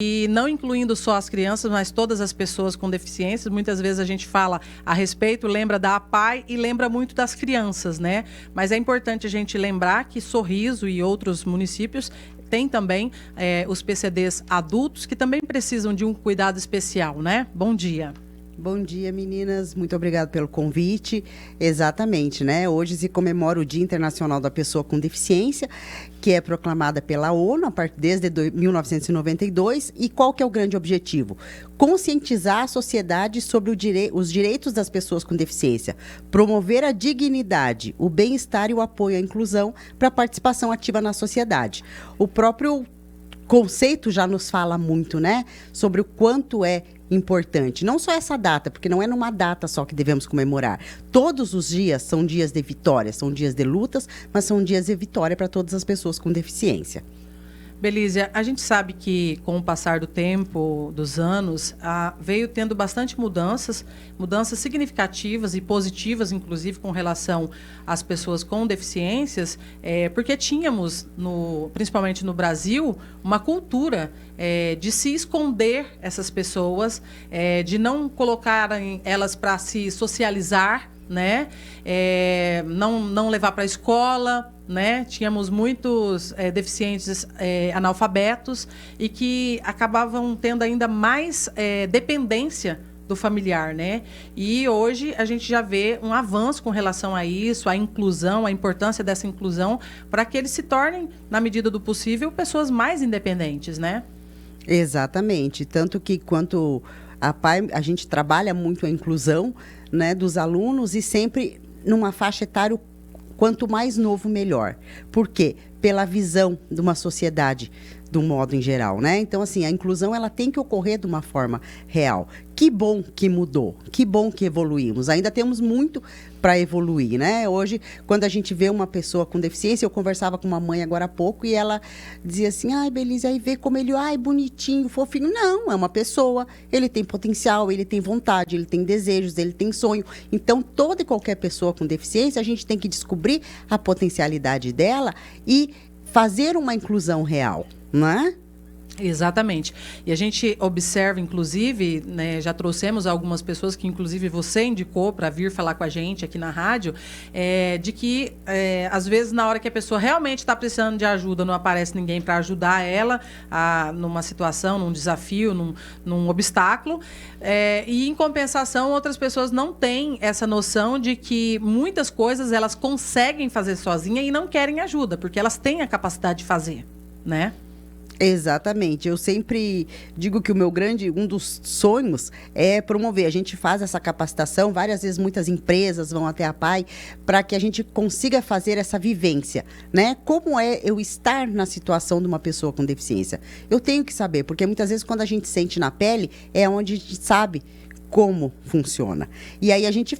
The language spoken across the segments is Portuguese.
E não incluindo só as crianças, mas todas as pessoas com deficiências. Muitas vezes a gente fala a respeito, lembra da APAE e lembra muito das crianças, né? Mas é importante a gente lembrar que Sorriso e outros municípios têm também os PCDs adultos que também precisam de um cuidado especial, né? Bom dia. Bom dia, meninas. Muito obrigada pelo convite. Exatamente, né? Hoje se comemora o Dia Internacional da Pessoa com Deficiência, que é proclamada pela ONU desde 1992. E qual que é o grande objetivo? Conscientizar a sociedade sobre os direitos das pessoas com deficiência, promover a dignidade, o bem-estar e o apoio à inclusão para a participação ativa na sociedade. O próprio conceito já nos fala muito, né? Sobre o quanto é importante. Não só essa data, porque não é numa data só que devemos comemorar. Todos os dias são dias de vitória, são dias de lutas, mas são dias de vitória para todas as pessoas com deficiência. Belízia, a gente sabe que com o passar do tempo, dos anos, veio tendo bastante mudanças significativas e positivas, inclusive com relação às pessoas com deficiências, porque tínhamos, principalmente no Brasil, uma cultura de se esconder essas pessoas, de não colocarem elas para se socializar, né? Não levar para a escola, né? Tínhamos muitos deficientes analfabetos e que acabavam tendo ainda mais dependência do familiar, né? E hoje a gente já vê um avanço com relação a isso, a inclusão, a importância dessa inclusão, para que eles se tornem, na medida do possível, pessoas mais independentes, né? Exatamente. Tanto que quanto a PAE, a gente trabalha muito a inclusão, né, dos alunos e sempre numa faixa etária quanto mais novo, melhor. Por quê? Pela visão de uma sociedade, de um modo em geral, né? Então, assim, a inclusão, ela tem que ocorrer de uma forma real. Que bom que mudou, que bom que evoluímos. Ainda temos muito para evoluir, né? Hoje, quando a gente vê uma pessoa com deficiência, eu conversava com uma mãe agora há pouco e ela dizia assim, ai, Belise, aí vê como ele, ai, bonitinho, fofinho. Não, é uma pessoa, ele tem potencial, ele tem vontade, ele tem desejos, ele tem sonho. Então, toda e qualquer pessoa com deficiência, a gente tem que descobrir a potencialidade dela e fazer uma inclusão real, não é? Exatamente. E a gente observa, inclusive, né, já trouxemos algumas pessoas que, inclusive, você indicou para vir falar com a gente aqui na rádio, de que, às vezes, na hora que a pessoa realmente está precisando de ajuda, não aparece ninguém para ajudar ela numa situação, num desafio, num obstáculo. E, em compensação, outras pessoas não têm essa noção de que muitas coisas elas conseguem fazer sozinha e não querem ajuda, porque elas têm a capacidade de fazer, né? Exatamente. Eu sempre digo que um dos sonhos é promover. A gente faz essa capacitação, várias vezes muitas empresas vão até a PAE para que a gente consiga fazer essa vivência, né? Como é eu estar na situação de uma pessoa com deficiência? Eu tenho que saber, porque muitas vezes quando a gente sente na pele, é onde a gente sabe como funciona. E aí a gente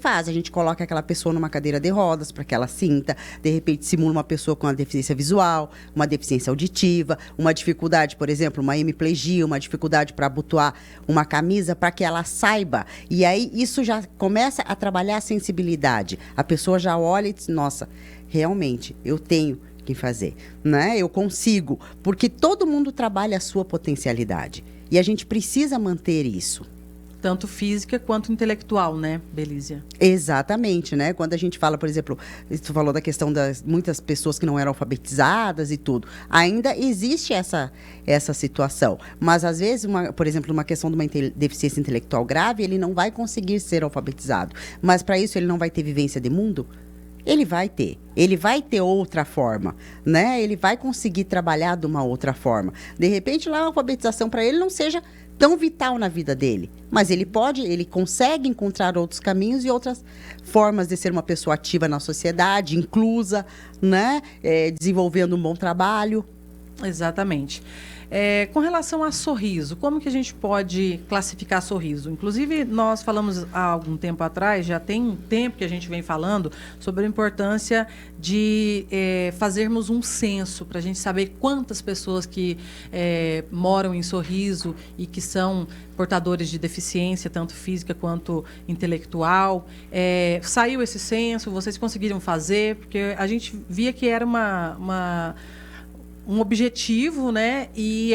coloca aquela pessoa numa cadeira de rodas para que ela sinta, de repente simula uma pessoa com uma deficiência visual, uma deficiência auditiva, uma dificuldade, por exemplo, uma hemiplegia, uma dificuldade para abotoar uma camisa, para que ela saiba. E aí isso já começa a trabalhar a sensibilidade. A pessoa já olha e diz, nossa, realmente, eu tenho que fazer, né? Eu consigo, porque todo mundo trabalha a sua potencialidade. E a gente precisa manter isso. Tanto física quanto intelectual, né, Belízia? Exatamente, né? Quando a gente fala, por exemplo, você falou da questão das muitas pessoas que não eram alfabetizadas e tudo, ainda existe essa situação. Mas, às vezes, por exemplo, uma questão de uma deficiência intelectual grave, ele não vai conseguir ser alfabetizado. Mas, para isso, ele não vai ter vivência de mundo? Ele vai ter outra forma, né? Ele vai conseguir trabalhar de uma outra forma. De repente, lá a alfabetização para ele não seja tão vital na vida dele, mas ele consegue encontrar outros caminhos e outras formas de ser uma pessoa ativa na sociedade, inclusa, né? Desenvolvendo um bom trabalho. Exatamente. Com relação a Sorriso, como que a gente pode classificar Sorriso? Inclusive, nós falamos há algum tempo atrás, já tem um tempo que a gente vem falando sobre a importância de fazermos um censo para a gente saber quantas pessoas que moram em Sorriso e que são portadores de deficiência, tanto física quanto intelectual. Saiu esse censo, vocês conseguiram fazer? Porque a gente via que era um objetivo, né? E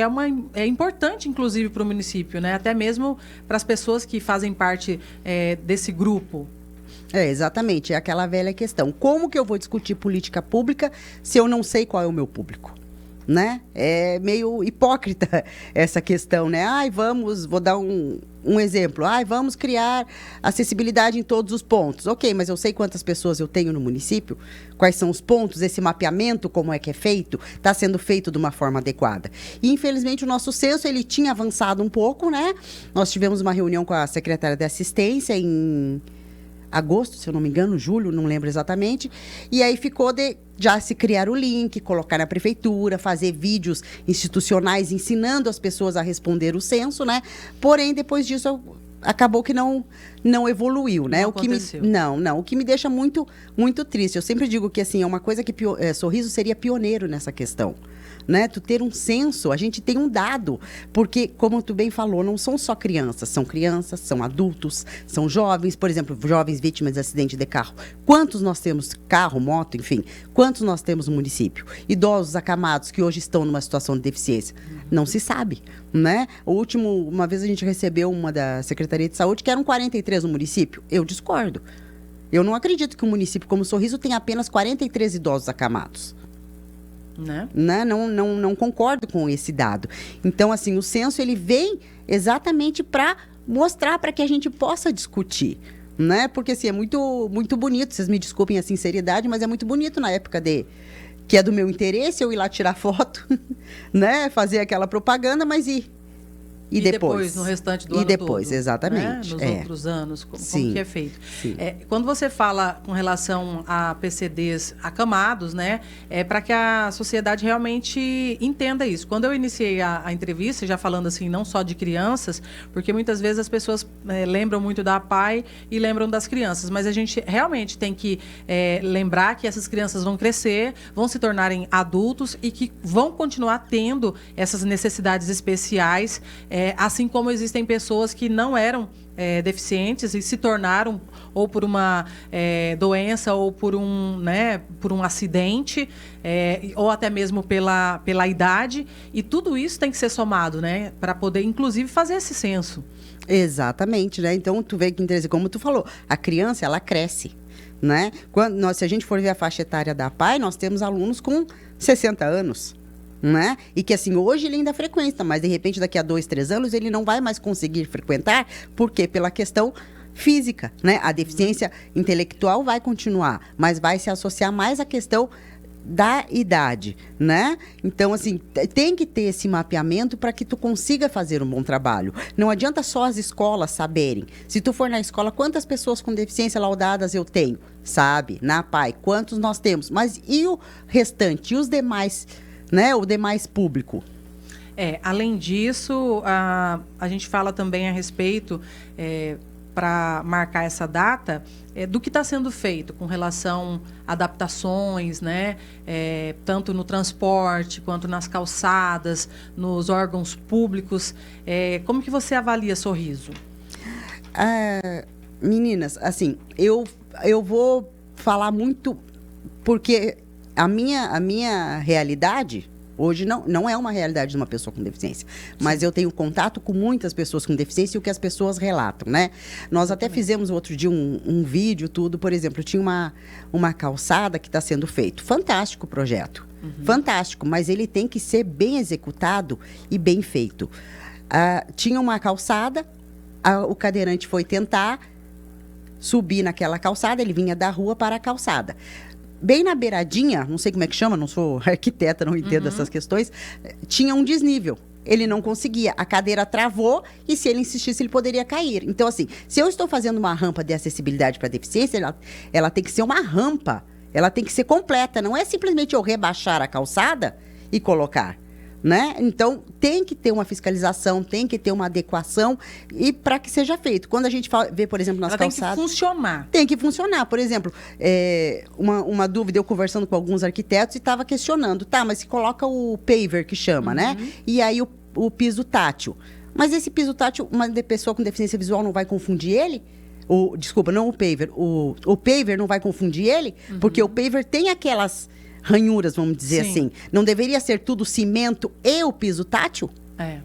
é importante, inclusive, para o município, né? Até mesmo para as pessoas que fazem parte desse grupo. Exatamente. É aquela velha questão. Como que eu vou discutir política pública se eu não sei qual é o meu público? Né? É meio hipócrita essa questão, né? Vou dar um exemplo. Vamos criar acessibilidade em todos os pontos. Ok, mas eu sei quantas pessoas eu tenho no município, quais são os pontos, esse mapeamento, como é que é feito, está sendo feito de uma forma adequada. E, infelizmente, o nosso censo, ele tinha avançado um pouco, né? Nós tivemos uma reunião com a secretária de assistência em agosto, se eu não me engano, julho, não lembro exatamente. E aí ficou de já se criar o link, colocar na prefeitura, fazer vídeos institucionais ensinando as pessoas a responder o censo, né? Porém, depois disso, acabou que não evoluiu, né? Não aconteceu. O que me deixa muito, muito triste. Eu sempre digo que, assim, é uma coisa que Sorriso seria pioneiro nessa questão. Né? Tu ter um censo, a gente tem um dado, porque, como tu bem falou, não são só crianças, são adultos, são jovens, por exemplo, jovens vítimas de acidente de carro. Quantos nós temos, carro, moto, enfim, quantos nós temos no município? Idosos acamados que hoje estão numa situação de deficiência. Não se sabe, né? Uma vez a gente recebeu uma da Secretaria de Saúde que eram 43 no município. Eu discordo. Eu não acredito que um município como Sorriso tenha apenas 43 idosos acamados. Né? Não concordo com esse dado. Então, assim, o censo ele vem exatamente para mostrar, para que a gente possa discutir, né? Porque, assim, é muito, muito bonito, vocês me desculpem a sinceridade, mas é muito bonito na época que é do meu interesse eu ir lá tirar foto, né? Fazer aquela propaganda, mas E depois, no restante do ano depois, todo, exatamente. Né? Nos outros anos, como que é feito. Sim. Quando você fala com relação a PCDs acamados, né, é para que a sociedade realmente entenda isso. Quando eu iniciei a entrevista, já falando assim, não só de crianças, porque muitas vezes as pessoas lembram muito da APAE e lembram das crianças, mas a gente realmente tem que lembrar que essas crianças vão crescer, vão se tornarem adultos e que vão continuar tendo essas necessidades especiais, assim como existem pessoas que não eram deficientes e se tornaram ou por uma doença ou por um acidente, ou até mesmo pela idade, e tudo isso tem que ser somado, né, para poder inclusive fazer esse censo. Exatamente, né? Então tu vê que interessante, como tu falou, a criança ela cresce, né? Se a gente for ver a faixa etária da APAE, nós temos alunos com 60 anos. Né? E que, assim, hoje ele ainda frequenta, mas de repente daqui a 2, 3 anos ele não vai mais conseguir frequentar, porque pela questão física, né? A deficiência intelectual vai continuar, mas vai se associar mais à questão da idade, né? Então, assim, tem que ter esse mapeamento para que tu consiga fazer um bom trabalho. Não adianta só as escolas saberem. Se tu for na escola, quantas pessoas com deficiência laudadas eu tenho? Sabe? Na APAE, quantos nós temos? Mas e o restante? E os demais, né? O demais público? Além disso, a gente fala também a respeito, para marcar essa data, do que está sendo feito com relação a adaptações, né? Tanto no transporte, quanto nas calçadas, nos órgãos públicos. Como que você avalia Sorriso? Meninas, assim, eu vou falar muito, porque a minha realidade hoje não é uma realidade de uma pessoa com deficiência, mas eu tenho contato com muitas pessoas com deficiência e o que as pessoas relatam, né? Nós até fizemos outro dia um vídeo, tudo, por exemplo, tinha uma calçada que está sendo feito. Fantástico o projeto, fantástico, mas ele tem que ser bem executado e bem feito. Tinha uma calçada, o cadeirante foi tentar subir naquela calçada, ele vinha da rua para a calçada. Bem na beiradinha, não sei como é que chama, não sou arquiteta, não entendo essas questões, tinha um desnível. Ele não conseguia, a cadeira travou e se ele insistisse, ele poderia cair. Então, assim, se eu estou fazendo uma rampa de acessibilidade para deficiência, ela tem que ser uma rampa, ela tem que ser completa, não é simplesmente eu rebaixar a calçada e colocar, né? Então, tem que ter uma fiscalização, tem que ter uma adequação e para que seja feito. Quando a gente vê, por exemplo, nas calçadas... Tem que funcionar. Tem que funcionar. Por exemplo, uma dúvida, eu conversando com alguns arquitetos e estava questionando, mas se coloca o paver, que chama, né? E aí o piso tátil. Mas esse piso tátil, uma pessoa com deficiência visual não vai confundir ele? Desculpa, não o paver. O paver não vai confundir ele? Porque o paver tem ranhuras, vamos dizer Sim. assim. Não deveria ser tudo cimento e o piso tátil? É.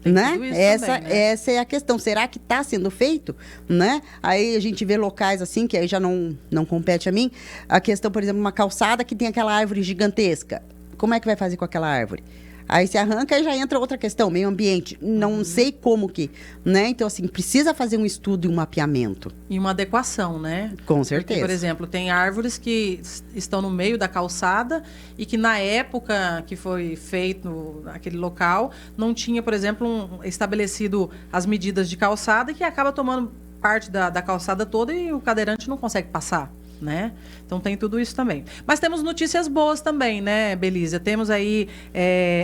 Tem Né? tudo isso Essa, também, né? essa é a questão. Será que está sendo feito? Né? Aí a gente vê locais assim, que aí já não compete a mim. A questão, por exemplo, uma calçada que tem aquela árvore gigantesca. Como é que vai fazer com aquela árvore? Aí se arranca e já entra outra questão, meio ambiente. Não sei como que, né? Então, assim, precisa fazer um estudo e um mapeamento. E uma adequação, né? Com certeza. Porque, por exemplo, tem árvores que estão no meio da calçada e que na época que foi feito aquele local, não tinha, por exemplo, estabelecido as medidas de calçada e que acaba tomando parte da calçada toda e o cadeirante não consegue passar, né? Então tem tudo isso também. Mas temos notícias boas também, né, Belízia? Temos aí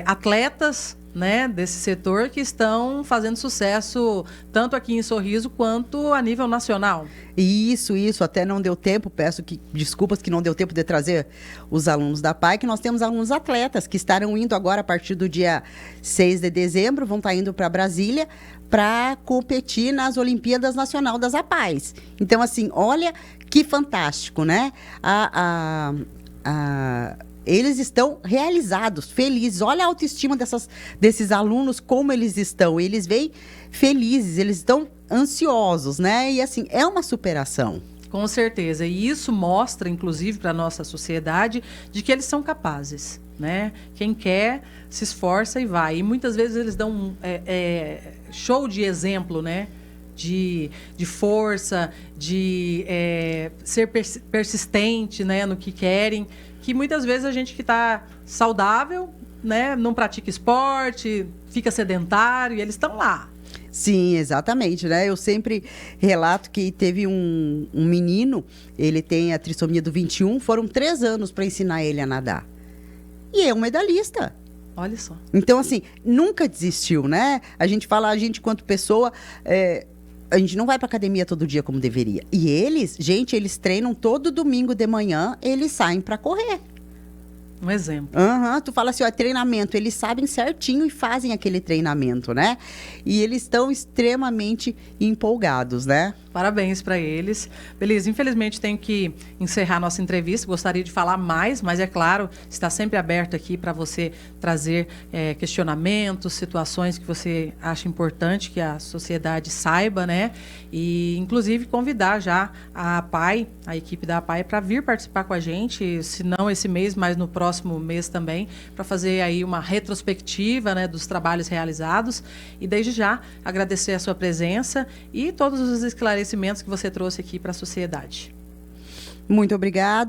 atletas, né, desse setor que estão fazendo sucesso tanto aqui em Sorriso quanto a nível nacional. Isso, até não deu tempo, peço desculpas que não deu tempo de trazer os alunos da PAI, que nós temos alunos atletas que estarão indo agora a partir do dia 6 de dezembro, vão estar indo para Brasília para competir nas Olimpíadas Nacional das APAES. Então, assim, olha que fantástico, né? Eles estão realizados, felizes. Olha a autoestima desses alunos, como eles estão. Eles vêm felizes, eles estão ansiosos, né? E assim, é uma superação. Com certeza. E isso mostra, inclusive, para a nossa sociedade, de que eles são capazes, né? Quem quer, se esforça e vai. E muitas vezes eles dão show de exemplo, né? De força, de ser persistente, né? No que querem. Que muitas vezes a gente que está saudável, né? Não pratica esporte, fica sedentário e eles estão lá. Sim, exatamente, né? Eu sempre relato que teve um menino, ele tem a trissomia do 21, foram 3 anos para ensinar ele a nadar. E é um medalhista. Olha só. Então, assim, nunca desistiu, né? A gente fala, a gente quanto pessoa, a gente não vai para academia todo dia como deveria. E eles, gente, eles treinam todo domingo de manhã, eles saem para correr. Um exemplo. Tu fala assim, ó, treinamento, eles sabem certinho e fazem aquele treinamento, né? E eles estão extremamente empolgados, né? Parabéns para eles. Beleza, infelizmente tenho que encerrar nossa entrevista. Gostaria de falar mais, mas é claro, está sempre aberto aqui para você trazer questionamentos, situações que você acha importante que a sociedade saiba, né? E, inclusive, convidar já a APAE, a equipe da APAE, para vir participar com a gente, se não esse mês, mas no próximo mês também, para fazer aí uma retrospectiva, né, dos trabalhos realizados. E, desde já, agradecer a sua presença e todos os esclarecimentos que você trouxe aqui para a sociedade. Muito obrigado.